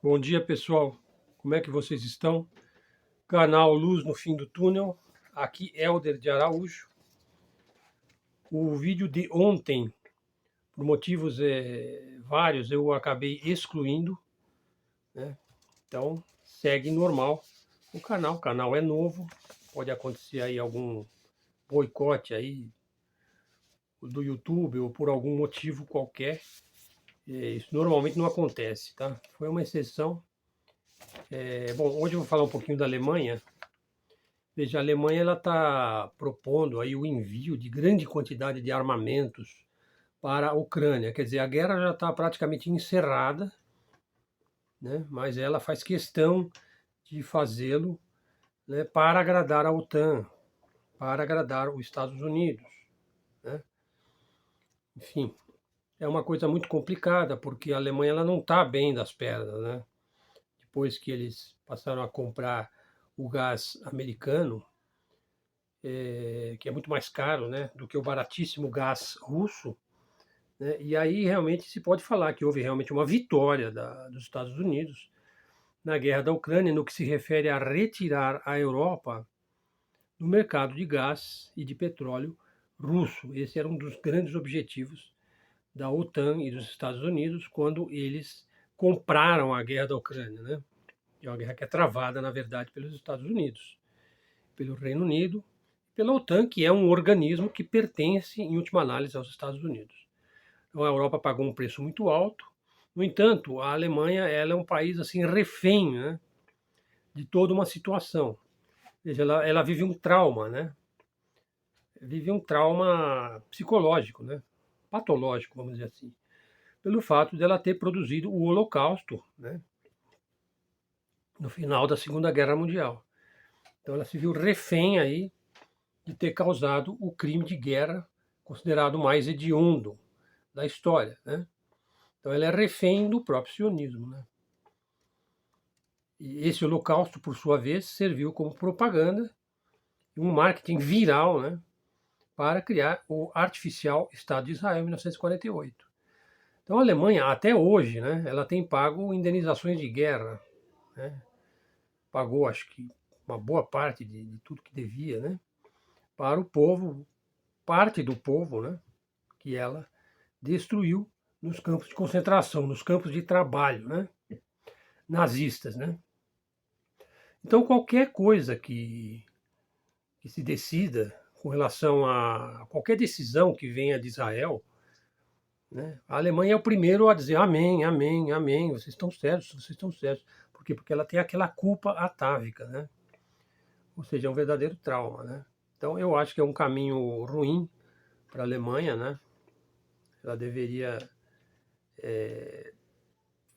Bom dia, pessoal. Como é que vocês estão? Canal Luz no Fim do Túnel. Aqui Hélder de Araújo. O vídeo de ontem, por motivos vários, eu acabei excluindo, né? Então, segue normal o canal. O canal é novo. Pode acontecer aí algum boicote aí do YouTube ou por algum motivo qualquer. Isso normalmente não acontece, tá? Foi uma exceção. Bom, hoje eu vou falar um pouquinho da Alemanha. Veja, a Alemanha ela está propondo aí o envio de grande quantidade de armamentos para a Ucrânia. Quer dizer, a guerra já está praticamente encerrada, né? Mas ela faz questão de fazê-lo, né, para agradar a OTAN, para agradar os Estados Unidos, né? Enfim, é uma coisa muito complicada porque a Alemanha ela não está bem das pernas, né? Depois que eles passaram a comprar o gás americano, que é muito mais caro, né, do que o baratíssimo gás russo, né, e aí realmente se pode falar que houve realmente uma vitória dos Estados Unidos na guerra da Ucrânia, no que se refere a retirar a Europa do mercado de gás e de petróleo russo. Esse era um dos grandes objetivos da OTAN e dos Estados Unidos quando eles compraram a guerra da Ucrânia, né? É uma guerra que é travada, na verdade, pelos Estados Unidos, pelo Reino Unido, pela OTAN, que é um organismo que pertence, em última análise, aos Estados Unidos. Então a Europa pagou um preço muito alto. No entanto, a Alemanha ela é um país assim refém, né, de toda uma situação. Veja, ela vive um trauma, né? Vive um trauma psicológico, né? Patológico, vamos dizer assim, pelo fato dela ter produzido o Holocausto, né, no final da Segunda Guerra Mundial. Então ela se viu refém aí de ter causado o crime de guerra considerado mais hediondo da história, né? Então ela é refém do próprio sionismo, né? E esse holocausto, por sua vez, serviu como propaganda e um marketing viral, né, para criar o artificial Estado de Israel em 1948. Então a Alemanha, até hoje, né, ela tem pago indenizações de guerra, né? Pagou, acho que, uma boa parte de tudo que devia, né, para o povo, parte do povo, né, que ela destruiu nos campos de concentração, nos campos de trabalho, né, nazistas, né? Então qualquer coisa que se decida com relação a qualquer decisão que venha de Israel, né, a Alemanha é o primeiro a dizer amém, amém, amém, vocês estão certos, vocês estão certos. Por quê? Porque ela tem aquela culpa atávica, né? Ou seja, é um verdadeiro trauma, né? Então eu acho que é um caminho ruim para a Alemanha, né? Ela deveria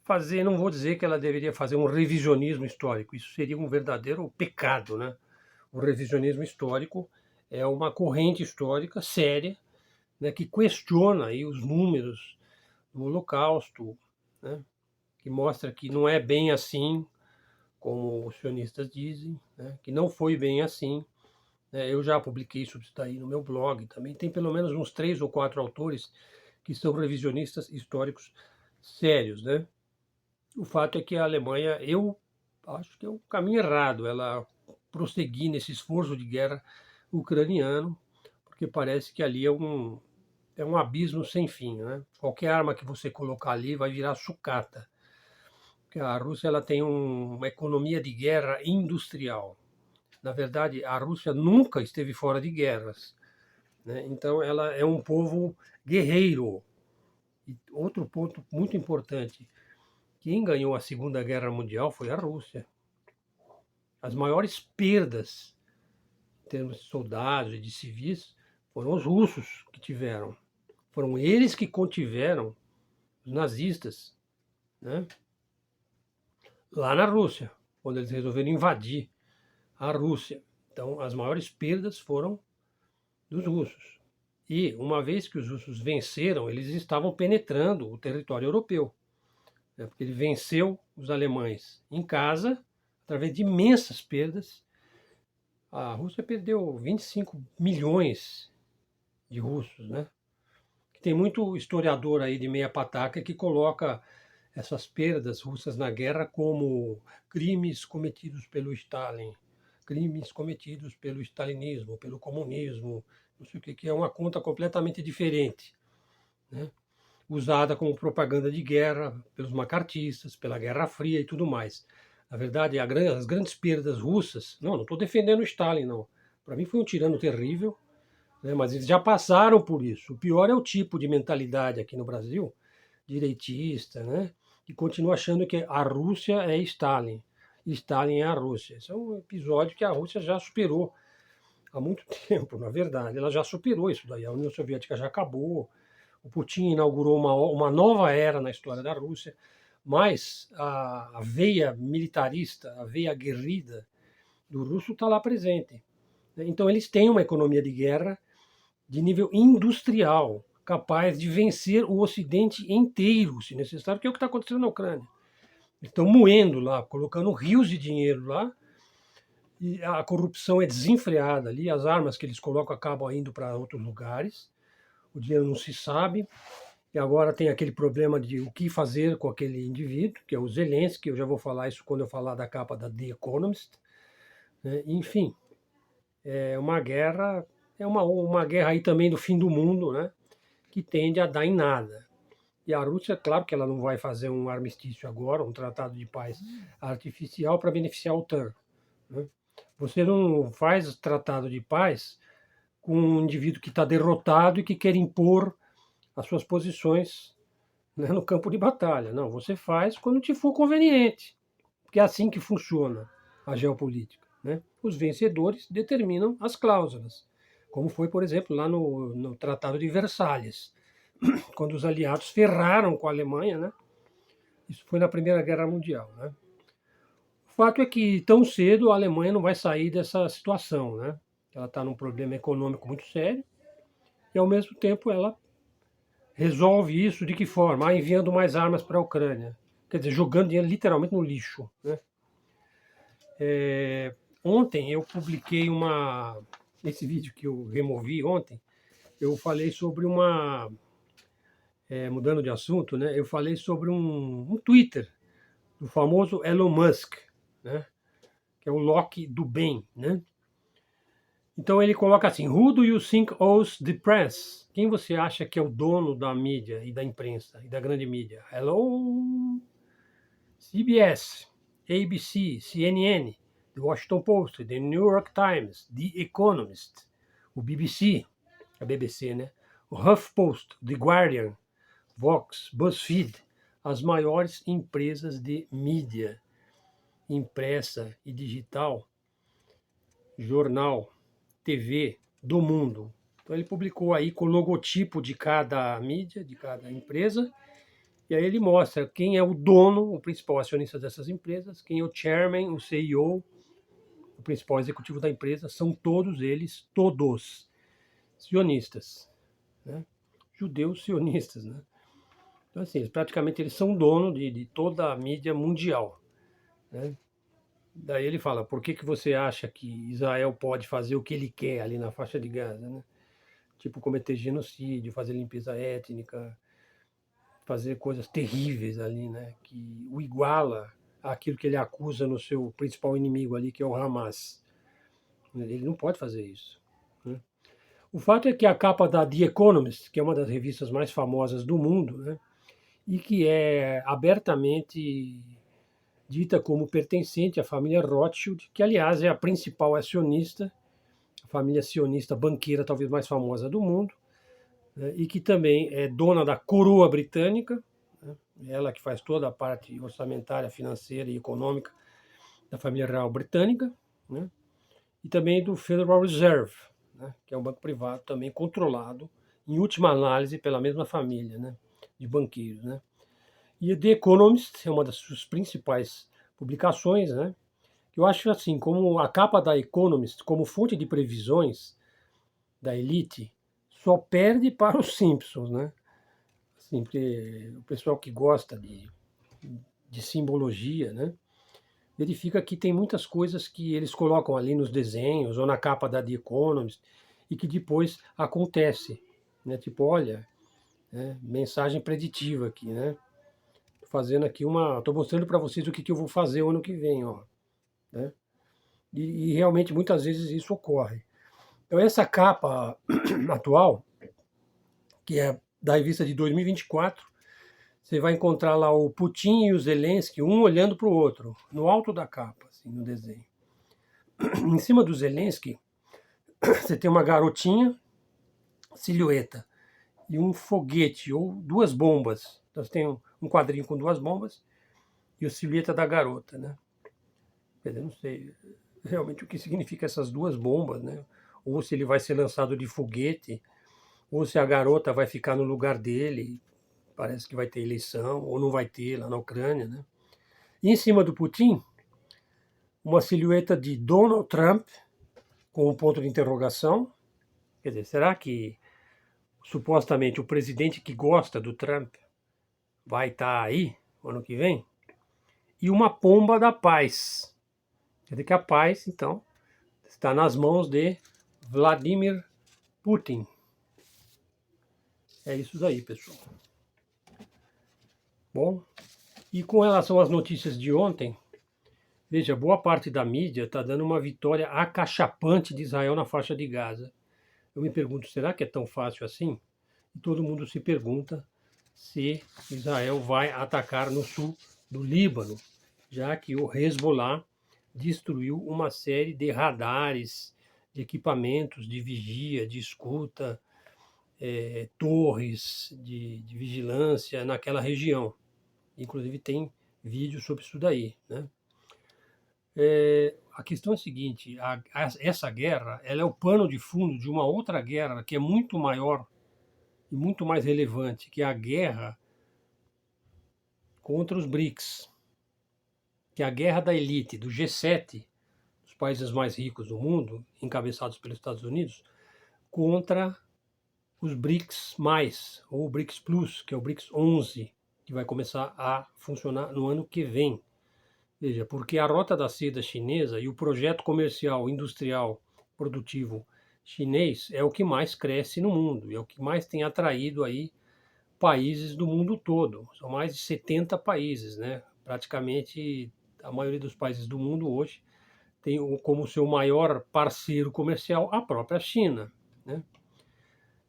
fazer, não vou dizer que ela deveria fazer um revisionismo histórico, isso seria um verdadeiro pecado, né? O revisionismo histórico é uma corrente histórica séria, né, que questiona aí os números do Holocausto, né, que mostra que não é bem assim como os sionistas dizem, né, que não foi bem assim. Né. Eu já publiquei sobre isso daí no meu blog também. Tem pelo menos uns 3 ou 4 autores que são revisionistas históricos sérios. Né. O fato é que a Alemanha, eu acho que é o caminho errado ela prosseguir nesse esforço de guerra ucraniano, porque parece que ali é um abismo sem fim, né? Qualquer arma que você colocar ali vai virar sucata. Porque a Rússia ela tem uma economia de guerra industrial. Na verdade, a Rússia nunca esteve fora de guerras, né? Então, ela é um povo guerreiro. E outro ponto muito importante: quem ganhou a Segunda Guerra Mundial foi a Rússia. As maiores perdas em termos de soldados e de civis foram os russos que tiveram. Foram eles que contiveram os nazistas, né, lá na Rússia, quando eles resolveram invadir a Rússia. Então, as maiores perdas foram dos russos. E, uma vez que os russos venceram, eles estavam penetrando o território europeu, né, porque ele venceu os alemães em casa, através de imensas perdas. A Rússia perdeu 25 milhões de russos, né? Tem muito historiador aí de meia pataca que coloca essas perdas russas na guerra como crimes cometidos pelo Stalin, crimes cometidos pelo stalinismo, pelo comunismo, não sei o que é uma conta completamente diferente, né? Usada como propaganda de guerra pelos macartistas, pela Guerra Fria e tudo mais. Na verdade, as grandes perdas russas, não estou defendendo o Stalin, não. Para mim foi um tirano terrível, né? Mas eles já passaram por isso. O pior é o tipo de mentalidade aqui no Brasil, direitista, né? Que continua achando que a Rússia é Stalin, e Stalin é a Rússia. Esse é um episódio que a Rússia já superou há muito tempo, na verdade. Ela já superou isso daí. A União Soviética já acabou, o Putin inaugurou uma nova era na história da Rússia, mas a veia militarista, a veia aguerrida do russo está lá presente. Então eles têm uma economia de guerra de nível industrial, capaz de vencer o Ocidente inteiro, se necessário, que é o que está acontecendo na Ucrânia. Estão moendo lá, colocando rios de dinheiro lá, e a corrupção é desenfreada ali, as armas que eles colocam acabam indo para outros lugares, o dinheiro não se sabe, e agora tem aquele problema de o que fazer com aquele indivíduo, que é o Zelensky, eu já vou falar isso quando eu falar da capa da The Economist, né? Enfim, é uma guerra, é uma guerra aí também do fim do mundo, né? Que tende a dar em nada. E a Rússia, claro que ela não vai fazer um armistício agora, um tratado de paz artificial para beneficiar a OTAN, né? Você não faz tratado de paz com um indivíduo que está derrotado e que quer impor as suas posições, né, no campo de batalha. Não, você faz quando te for conveniente, porque é assim que funciona a geopolítica, né? Os vencedores determinam as cláusulas, como foi, por exemplo, lá no Tratado de Versalhes, quando os aliados ferraram com a Alemanha, né? Isso foi na Primeira Guerra Mundial, né? O fato é que tão cedo a Alemanha não vai sair dessa situação, né? Ela está num problema econômico muito sério e, ao mesmo tempo, ela resolve isso de que forma? Enviando mais armas para a Ucrânia. Quer dizer, jogando dinheiro literalmente no lixo, né? Ontem eu publiquei esse vídeo que eu removi ontem, eu falei sobre mudando de assunto, né? Eu falei sobre um Twitter do famoso Elon Musk, né? Que é o Loki do bem, né? Então ele coloca assim: Who do you think owns the press? Quem você acha que é o dono da mídia e da imprensa e da grande mídia? Hello, CBS, ABC, CNN, The Washington Post, The New York Times, The Economist, o BBC, a BBC, né? O HuffPost, The Guardian, Vox, BuzzFeed, as maiores empresas de mídia impressa e digital, jornal, TV do mundo. Então ele publicou aí com o logotipo de cada mídia, de cada empresa, e aí ele mostra quem é o dono, o principal acionista dessas empresas, quem é o chairman, o CEO, o principal executivo da empresa, são todos eles, todos sionistas, né? Judeus sionistas, né? Então assim, praticamente eles são dono de toda a mídia mundial, né? Daí ele fala, por que você acha que Israel pode fazer o que ele quer ali na faixa de Gaza, né? Tipo cometer genocídio, fazer limpeza étnica, fazer coisas terríveis ali, né? Que o iguala àquilo que ele acusa no seu principal inimigo ali, que é o Hamas. Ele não pode fazer isso, né? O fato é que a capa da The Economist, que é uma das revistas mais famosas do mundo, né? E que é abertamente dita como pertencente à família Rothschild, que aliás é a principal acionista, a família sionista banqueira talvez mais famosa do mundo, né? E que também é dona da coroa britânica, né? Ela que faz toda a parte orçamentária, financeira e econômica da família real britânica, né? E também do Federal Reserve, né? Que é um banco privado também controlado, em última análise, pela mesma família, né? De banqueiros, né? E The Economist é uma das suas principais publicações, né? Eu acho assim, como a capa da Economist, como fonte de previsões da elite, só perde para os Simpsons, né? Assim, porque o pessoal que gosta de simbologia, né? Verifica que tem muitas coisas que eles colocam ali nos desenhos ou na capa da The Economist e que depois acontece, né? Tipo, olha, né? Mensagem preditiva aqui, né? fazendo aqui estou mostrando para vocês o que eu vou fazer o ano que vem, ó, né? E realmente muitas vezes isso ocorre. Então essa capa atual, que é da revista de 2024, você vai encontrar lá o Putin e o Zelensky, um olhando para o outro, no alto da capa, assim, no desenho. Em cima do Zelensky, você tem uma garotinha, silhueta, e um foguete, ou duas bombas. Então, você tem um quadrinho com duas bombas e a silhueta da garota, né? Quer dizer, não sei realmente o que significa essas duas bombas, né? Ou se ele vai ser lançado de foguete, ou se a garota vai ficar no lugar dele. Parece que vai ter eleição, ou não vai ter lá na Ucrânia, né? E em cima do Putin, uma silhueta de Donald Trump com um ponto de interrogação. Quer dizer, será que supostamente o presidente que gosta do Trump vai estar aí no ano que vem? E uma pomba da paz. Quer dizer que a paz, então, está nas mãos de Vladimir Putin. É isso daí, pessoal. Bom, e com relação às notícias de ontem, veja, boa parte da mídia está dando uma vitória acachapante de Israel na faixa de Gaza. Eu me pergunto, será que é tão fácil assim? E todo mundo se pergunta se Israel vai atacar no sul do Líbano, já que o Hezbollah destruiu uma série de radares, de equipamentos de vigia, de escuta, torres de vigilância naquela região. Inclusive tem vídeo sobre isso daí, né? A questão é a seguinte, essa guerra ela é o pano de fundo de uma outra guerra que é muito maior e muito mais relevante, que é a guerra contra os BRICS, que é a guerra da elite, do G7, os países mais ricos do mundo, encabeçados pelos Estados Unidos, contra os BRICS+, ou o BRICS Plus, que é o BRICS 11, que vai começar a funcionar no ano que vem. Veja, porque a Rota da Seda chinesa e o projeto comercial, industrial, produtivo chinês é o que mais cresce no mundo, é o que mais tem atraído aí países do mundo todo. São mais de 70 países, né? Praticamente a maioria dos países do mundo hoje tem como seu maior parceiro comercial a própria China, né?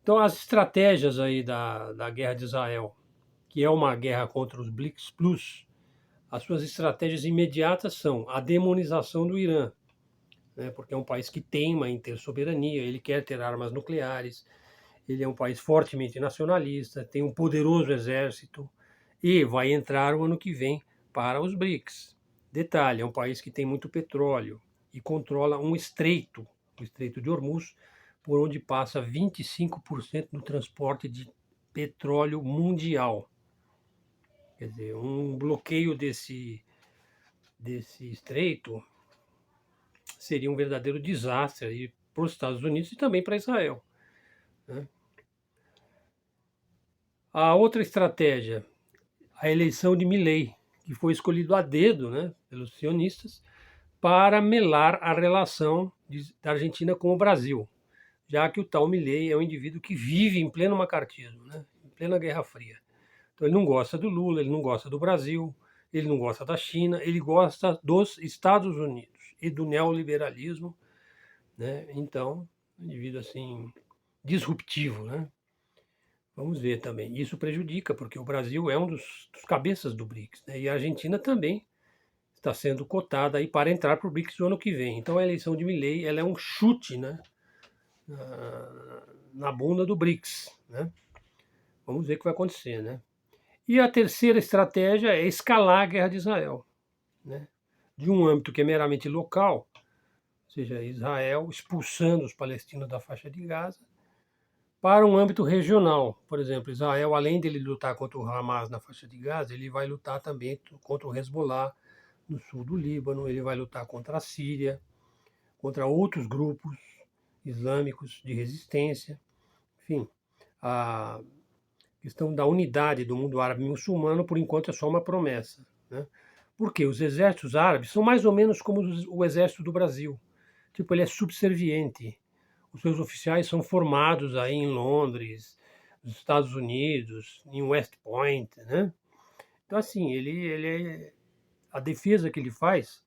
Então as estratégias aí da guerra de Israel, que é uma guerra contra os BRICS Plus, as suas estratégias imediatas são a demonização do Irã, né? Porque é um país que teima em ter soberania, ele quer ter armas nucleares, ele é um país fortemente nacionalista, tem um poderoso exército e vai entrar o ano que vem para os BRICS. Detalhe, é um país que tem muito petróleo e controla um estreito, o Estreito de Hormuz, por onde passa 25% do transporte de petróleo mundial. Quer dizer, um bloqueio desse estreito seria um verdadeiro desastre para os Estados Unidos e também para Israel, né? A outra estratégia, a eleição de Milei, que foi escolhido a dedo, né, pelos sionistas, para melar a relação da Argentina com o Brasil, já que o tal Milei é um indivíduo que vive em pleno macartismo, né, em plena Guerra Fria. Então ele não gosta do Lula, ele não gosta do Brasil, ele não gosta da China, ele gosta dos Estados Unidos e do neoliberalismo, né? Então, um indivíduo assim disruptivo, né? Vamos ver também. Isso prejudica, porque o Brasil é um dos cabeças do BRICS, né? E a Argentina também está sendo cotada aí para entrar para o BRICS no ano que vem. Então a eleição de Milei ela é um chute, né, na bunda do BRICS, né? Vamos ver o que vai acontecer, né? E a terceira estratégia é escalar a guerra de Israel, né? De um âmbito que é meramente local, ou seja, Israel expulsando os palestinos da faixa de Gaza, para um âmbito regional. Por exemplo, Israel, além de ele lutar contra o Hamas na faixa de Gaza, ele vai lutar também contra o Hezbollah no sul do Líbano, ele vai lutar contra a Síria, contra outros grupos islâmicos de resistência. Enfim, a questão da unidade do mundo árabe muçulmano, por enquanto, é só uma promessa, né? Porque os exércitos árabes são mais ou menos como o exército do Brasil. Tipo, ele é subserviente. Os seus oficiais são formados aí em Londres, nos Estados Unidos, em West Point, né? Então, assim, a defesa que ele faz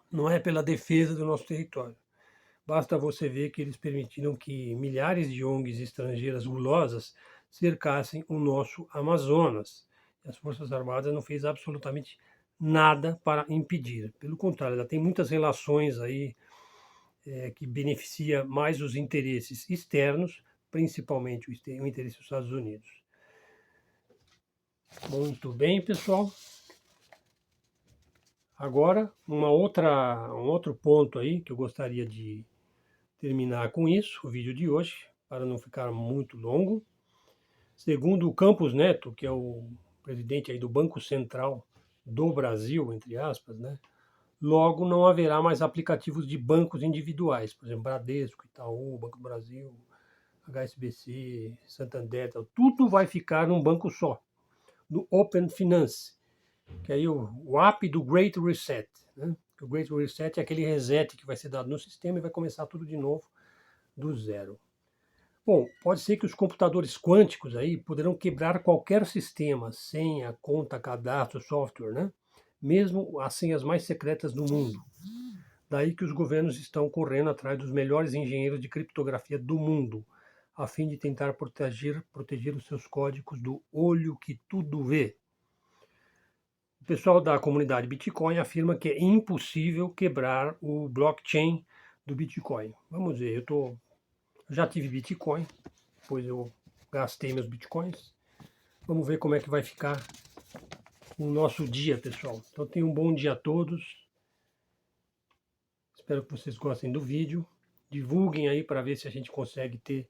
não é pela defesa do nosso território. Basta você ver que eles permitiram que milhares de ONGs estrangeiras gulosas cercassem o nosso Amazonas. E as Forças Armadas não fez absolutamente nada para impedir. Pelo contrário, ela tem muitas relações aí que beneficia mais os interesses externos, principalmente o interesse dos Estados Unidos. Muito bem, pessoal. Agora, um outro ponto aí que eu gostaria de terminar com isso, o vídeo de hoje, para não ficar muito longo. Segundo o Campos Neto, que é o presidente aí do Banco Central do Brasil, entre aspas, né? Logo não haverá mais aplicativos de bancos individuais, por exemplo, Bradesco, Itaú, Banco do Brasil, HSBC, Santander, tudo vai ficar num banco só, no Open Finance, que aí o app do Great Reset, né? O Great Reset é aquele reset que vai ser dado no sistema e vai começar tudo de novo do zero. Bom, pode ser que os computadores quânticos aí poderão quebrar qualquer sistema, senha, conta, cadastro, software, né? Mesmo as senhas mais secretas do mundo. Daí que os governos estão correndo atrás dos melhores engenheiros de criptografia do mundo, a fim de tentar proteger os seus códigos do olho que tudo vê. O pessoal da comunidade Bitcoin afirma que é impossível quebrar o blockchain do Bitcoin. Vamos ver, eu já tive Bitcoin, depois eu gastei meus Bitcoins. Vamos ver como é que vai ficar o nosso dia, pessoal. Então tenham um bom dia a todos. Espero que vocês gostem do vídeo. Divulguem aí para ver se a gente consegue ter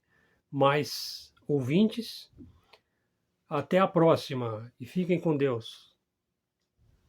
mais ouvintes. Até a próxima e fiquem com Deus.